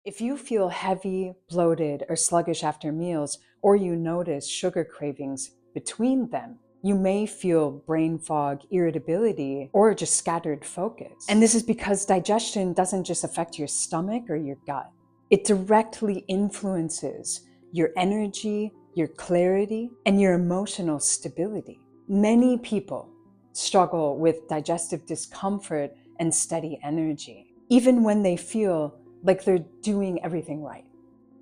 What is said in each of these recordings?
If you feel heavy, bloated, or sluggish after meals, or you notice sugar cravings between them, you may feel brain fog, irritability, or just scattered focus. And this is because digestion doesn't just affect your stomach or your gut. It directly influences your energy, your clarity, and your emotional stability. Many people struggle with digestive discomfort and steady energy, even when they feel like they're doing everything right.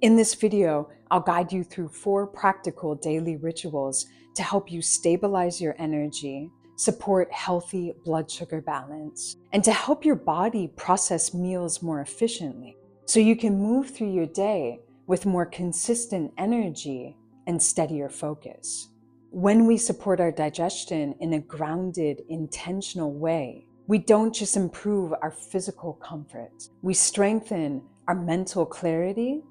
In this video, I'll guide you through 4 practical daily rituals to help you stabilize your energy, support healthy blood sugar balance, and to help your body process meals more efficiently so you can move through your day with more consistent energy and steadier focus. When we support our digestion in a grounded, intentional way, we don't just improve our physical comfort, we strengthen our mental clarity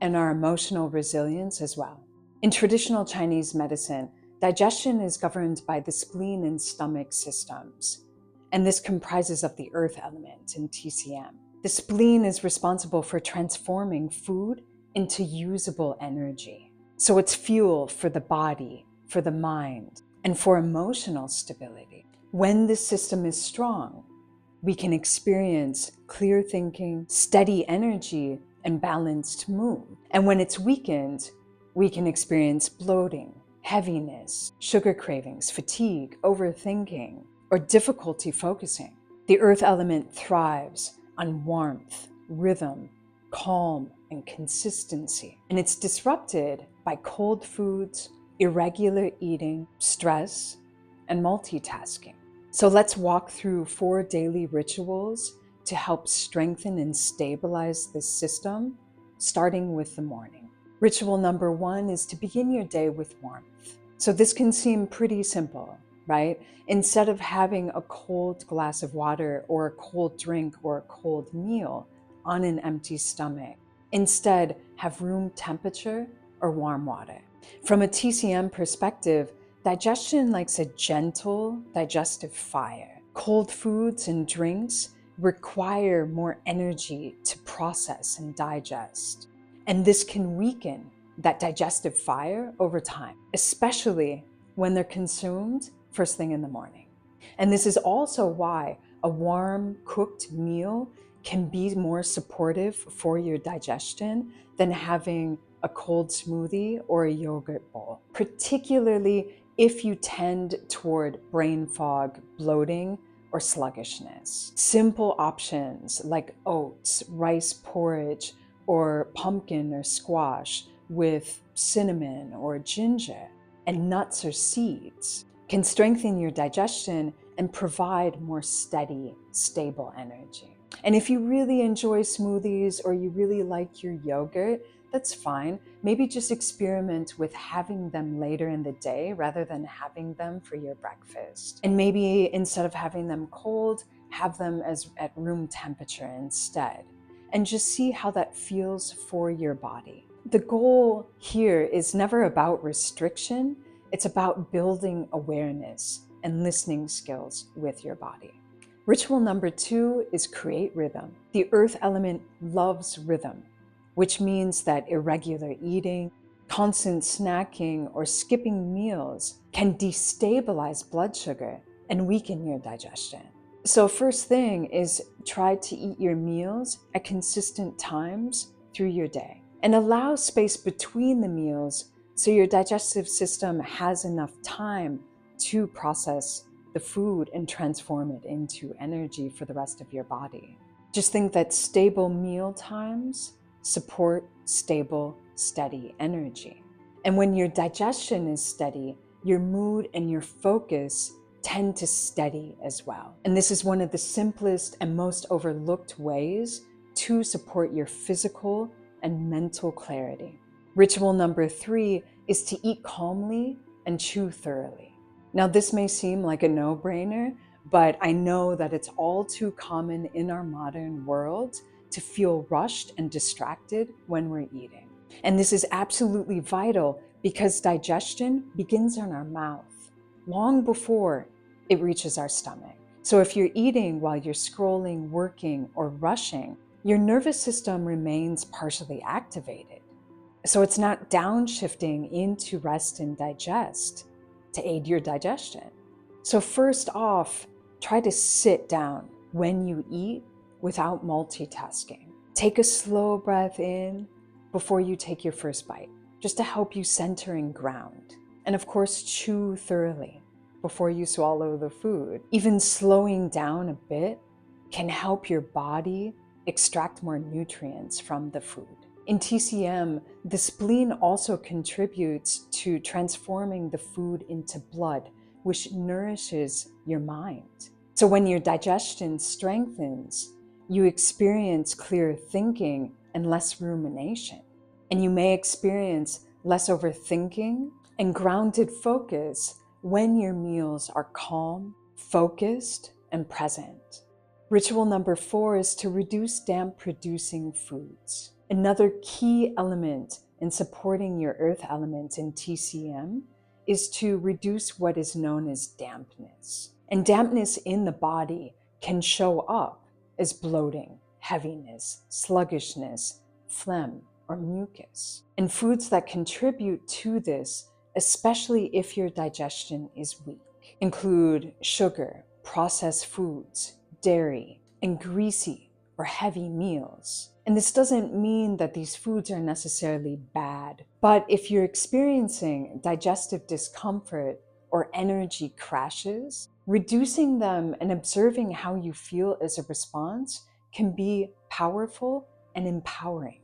and our emotional resilience as well. In traditional Chinese medicine, digestion is governed by the spleen and stomach systems, and this comprises of the earth element in TCM. The spleen is responsible for transforming food into usable energy. So it's fuel for the body, for the mind, and for emotional stability. When this system is strong, we can experience clear thinking, steady energy, and balanced mood. And when it's weakened, we can experience bloating, heaviness, sugar cravings, fatigue, overthinking, or difficulty focusing. The earth element thrives on warmth, rhythm, calm, and consistency. And it's disrupted by cold foods, irregular eating, stress, and multitasking. So let's walk through 4 daily rituals to help strengthen and stabilize this system, starting with the morning. Ritual number 1 is to begin your day with warmth. So this can seem pretty simple, right? Instead of having a cold glass of water or a cold drink or a cold meal on an empty stomach, instead have room temperature or warm water. From a TCM perspective, digestion likes a gentle digestive fire. Cold foods and drinks require more energy to process and digest. And this can weaken that digestive fire over time, especially when they're consumed first thing in the morning. And this is also why a warm, cooked meal can be more supportive for your digestion than having a cold smoothie or a yogurt bowl, particularly if you tend toward brain fog, bloating, or sluggishness. Simple options like oats, rice porridge, or pumpkin or squash with cinnamon or ginger, and nuts or seeds can strengthen your digestion and provide more steady, stable energy. And if you really enjoy smoothies or you really like your yogurt, that's fine. Maybe just experiment with having them later in the day rather than having them for your breakfast. And maybe instead of having them cold, have them at room temperature instead. And just see how that feels for your body. The goal here is never about restriction. It's about building awareness and listening skills with your body. Ritual number 2 is create rhythm. The earth element loves rhythm, which means that irregular eating, constant snacking, or skipping meals can destabilize blood sugar and weaken your digestion. So first thing is try to eat your meals at consistent times through your day and allow space between the meals so your digestive system has enough time to process the food and transform it into energy for the rest of your body. Just think that stable meal times support stable, steady energy. And when your digestion is steady, your mood and your focus tend to steady as well. And this is one of the simplest and most overlooked ways to support your physical and mental clarity. Ritual number 3 is to eat calmly and chew thoroughly. Now, this may seem like a no-brainer, but I know that it's all too common in our modern world to feel rushed and distracted when we're eating. And this is absolutely vital because digestion begins in our mouth long before it reaches our stomach. So if you're eating while you're scrolling, working, or rushing, your nervous system remains partially activated. So it's not downshifting into rest and digest to aid your digestion. So first off, try to sit down when you eat without multitasking. Take a slow breath in before you take your first bite, just to help you center and ground. And of course, chew thoroughly before you swallow the food. Even slowing down a bit can help your body extract more nutrients from the food. In TCM, the spleen also contributes to transforming the food into blood, which nourishes your mind. So when your digestion strengthens, you experience clearer thinking and less rumination. And you may experience less overthinking and grounded focus when your meals are calm, focused, and present. Ritual number 4 is to reduce damp-producing foods. Another key element in supporting your earth element in TCM is to reduce what is known as dampness. And dampness in the body can show up as bloating, heaviness, sluggishness, phlegm, or mucus. And foods that contribute to this, especially if your digestion is weak, include sugar, processed foods, dairy, and greasy or heavy meals. And this doesn't mean that these foods are necessarily bad, but if you're experiencing digestive discomfort or energy crashes, reducing them and observing how you feel as a response can be powerful and empowering.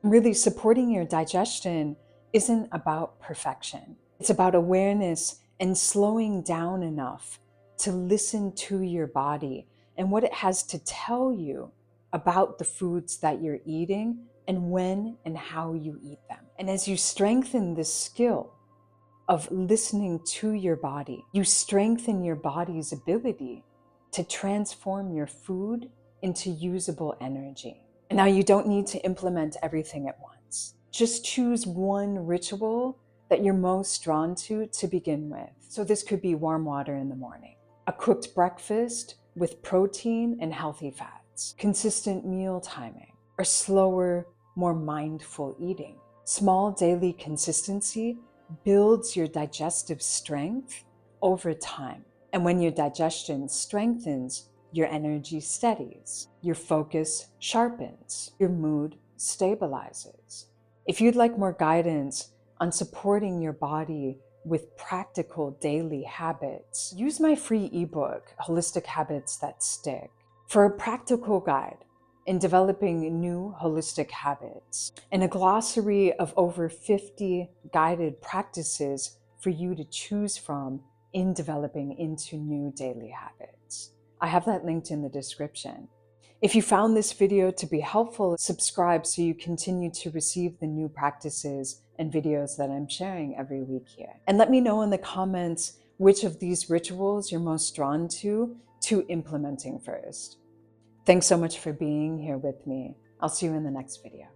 Really, supporting your digestion isn't about perfection. It's about awareness and slowing down enough to listen to your body and what it has to tell you about the foods that you're eating and when and how you eat them. And as you strengthen this skill of listening to your body, you strengthen your body's ability to transform your food into usable energy. And now you don't need to implement everything at once. Just choose one ritual that you're most drawn to begin with. So this could be warm water in the morning, a cooked breakfast with protein and healthy fats, consistent meal timing, or slower, more mindful eating. Small daily consistency builds your digestive strength over time. And when your digestion strengthens, your energy steadies, your focus sharpens, your mood stabilizes. If you'd like more guidance on supporting your body with practical daily habits, use my free ebook, Holistic Habits That Stick, for a practical guide in developing new holistic habits and a glossary of over 50 guided practices for you to choose from in developing into new daily habits. I have that linked in the description. If you found this video to be helpful, subscribe so you continue to receive the new practices and videos that I'm sharing every week here. And let me know in the comments which of these rituals you're most drawn to implementing first. Thanks so much for being here with me. I'll see you in the next video.